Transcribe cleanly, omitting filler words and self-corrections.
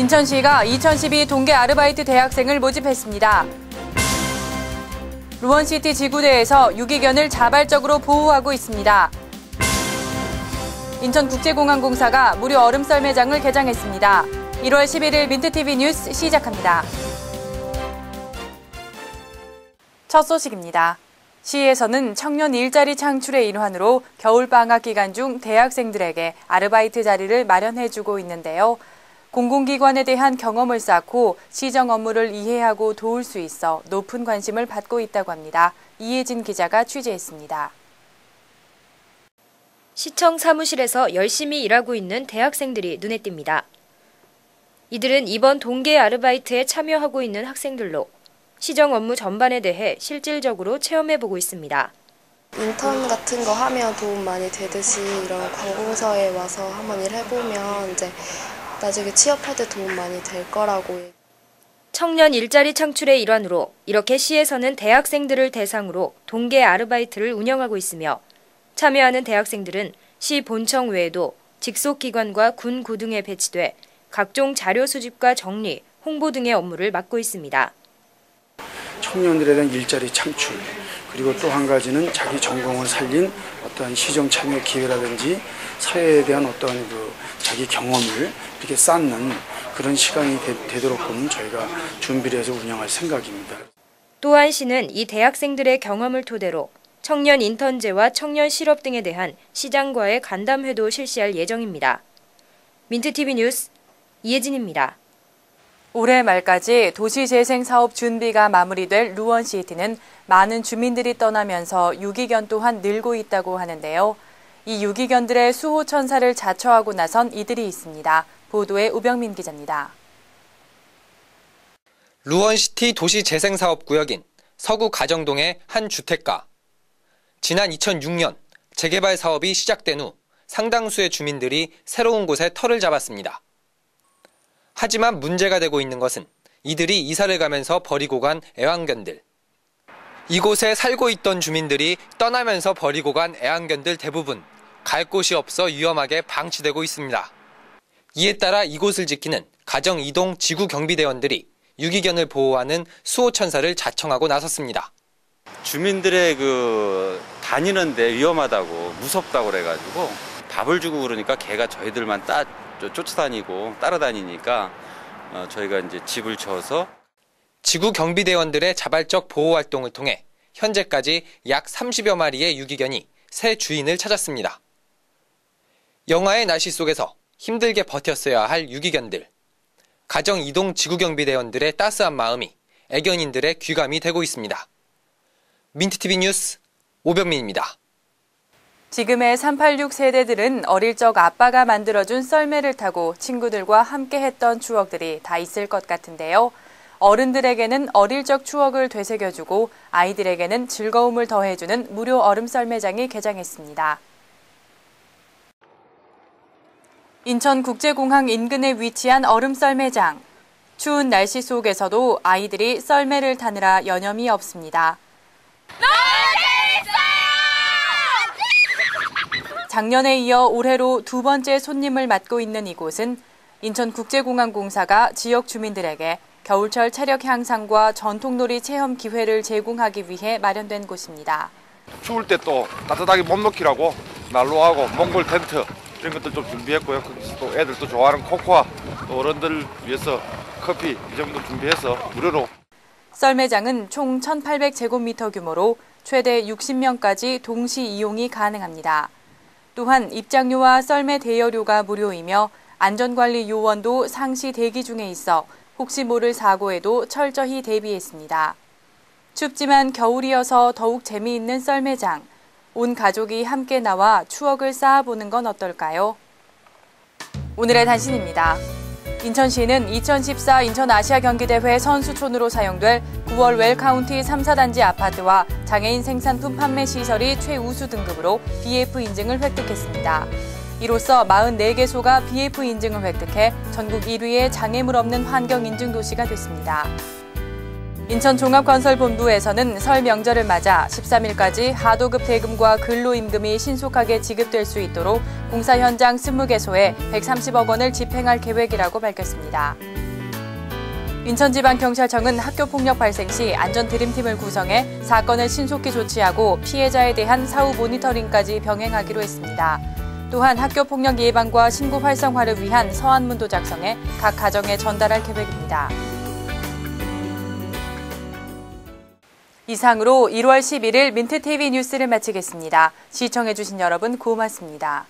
인천시가 2012 동계 아르바이트 대학생을 모집했습니다. 루원시티 지구대에서 유기견을 자발적으로 보호하고 있습니다. 인천국제공항공사가 무료 얼음썰 매장을 개장했습니다. 1월 11일 민트TV 뉴스 시작합니다. 첫 소식입니다. 시에서는 청년 일자리 창출의 일환으로 겨울방학 기간 중 대학생들에게 아르바이트 자리를 마련해주고 있는데요. 공공기관에 대한 경험을 쌓고 시정 업무를 이해하고 도울 수 있어 높은 관심을 받고 있다고 합니다. 이혜진 기자가 취재했습니다. 시청 사무실에서 열심히 일하고 있는 대학생들이 눈에 띕니다. 이들은 이번 동계 아르바이트에 참여하고 있는 학생들로 시정 업무 전반에 대해 실질적으로 체험해보고 있습니다. 인턴 같은 거 하면 도움 많이 되듯이 이런 관공서에 와서 한번 일해보면 이제 나중에 취업할 때 도움 많이 될 거라고. 청년 일자리 창출의 일환으로 이렇게 시에서는 대학생들을 대상으로 동계 아르바이트를 운영하고 있으며 참여하는 대학생들은 시 본청 외에도 직속기관과 군 고등에 배치돼 각종 자료 수집과 정리, 홍보 등의 업무를 맡고 있습니다. 청년들에 대한 일자리 창출, 그리고 또 한 가지는 자기 전공을 살린 어떤 시정 참여 기회라든지 사회에 대한 어떤 자기 경험을 이렇게 쌓는 그런 시간이 되도록끔 저희가 준비를 해서 운영할 생각입니다. 또한 시는 이 대학생들의 경험을 토대로 청년 인턴제와 청년 실업 등에 대한 시장과의 간담회도 실시할 예정입니다. 민트TV 뉴스 이혜진입니다. 올해 말까지 도시재생 사업 준비가 마무리될 루원시티는 많은 주민들이 떠나면서 유기견 또한 늘고 있다고 하는데요. 이 유기견들의 수호천사를 자처하고 나선 이들이 있습니다. 보도에 우병민 기자입니다. 루원시티 도시재생사업구역인 서구 가정동의 한 주택가. 지난 2006년 재개발 사업이 시작된 후 상당수의 주민들이 새로운 곳에 터를 잡았습니다. 하지만 문제가 되고 있는 것은 이들이 이사를 가면서 버리고 간 애완견들. 이곳에 살고 있던 주민들이 떠나면서 버리고 간 애완견들 대부분 갈 곳이 없어 위험하게 방치되고 있습니다. 이에 따라 이곳을 지키는 가정이동 지구경비대원들이 유기견을 보호하는 수호천사를 자청하고 나섰습니다. 주민들의 다니는데 위험하다고 무섭다고 그래가지고 밥을 주고 그러니까 개가 저희들만 쫓아다니고 따라다니니까 저희가 이제 집을 쳐서 지구경비대원들의 자발적 보호 활동을 통해 현재까지 약 30여 마리의 유기견이 새 주인을 찾았습니다. 영하의 날씨 속에서 힘들게 버텼어야 할 유기견들. 가정이동 지구경비대원들의 따스한 마음이 애견인들의 귀감이 되고 있습니다. 민트TV 뉴스 오병민입니다. 지금의 386 세대들은 어릴 적 아빠가 만들어준 썰매를 타고 친구들과 함께 했던 추억들이 다 있을 것 같은데요. 어른들에게는 어릴 적 추억을 되새겨주고 아이들에게는 즐거움을 더해주는 무료 얼음 썰매장이 개장했습니다. 인천국제공항 인근에 위치한 얼음 썰매장. 추운 날씨 속에서도 아이들이 썰매를 타느라 여념이 없습니다. 작년에 이어 올해로 두 번째 손님을 맡고 있는 이곳은 인천국제공항공사가 지역 주민들에게 겨울철 체력 향상과 전통놀이 체험 기회를 제공하기 위해 마련된 곳입니다. 추울 때 또 따뜻하게 몸 녹이라고 난로하고 몽골 텐트 이런 것들 좀 준비했고요. 또 애들 또 좋아하는 코코아, 또 어른들 위해서 커피 이 정도 준비해서 무료로. 썰매장은 총 1,800제곱미터 규모로 최대 60명까지 동시 이용이 가능합니다. 또한 입장료와 썰매 대여료가 무료이며 안전관리 요원도 상시 대기 중에 있어 혹시 모를 사고에도 철저히 대비했습니다. 춥지만 겨울이어서 더욱 재미있는 썰매장. 온 가족이 함께 나와 추억을 쌓아보는 건 어떨까요? 오늘의 단신입니다. 인천시는 2014 인천아시아경기대회 선수촌으로 사용될 9월 웰카운티 3사단지 아파트와 장애인 생산품 판매 시설이 최우수 등급으로 BF 인증을 획득했습니다. 이로써 44개소가 BF 인증을 획득해 전국 1위의 장애물 없는 환경 인증 도시가 됐습니다. 인천종합건설본부에서는 설 명절을 맞아 13일까지 하도급 대금과 근로임금이 신속하게 지급될 수 있도록 공사 현장 20개소에 130억 원을 집행할 계획이라고 밝혔습니다. 인천지방경찰청은 학교폭력 발생 시 안전드림팀을 구성해 사건을 신속히 조치하고 피해자에 대한 사후 모니터링까지 병행하기로 했습니다. 또한 학교폭력 예방과 신고 활성화를 위한 서한문도 작성해 각 가정에 전달할 계획입니다. 이상으로 1월 11일 민트TV 뉴스를 마치겠습니다. 시청해주신 여러분 고맙습니다.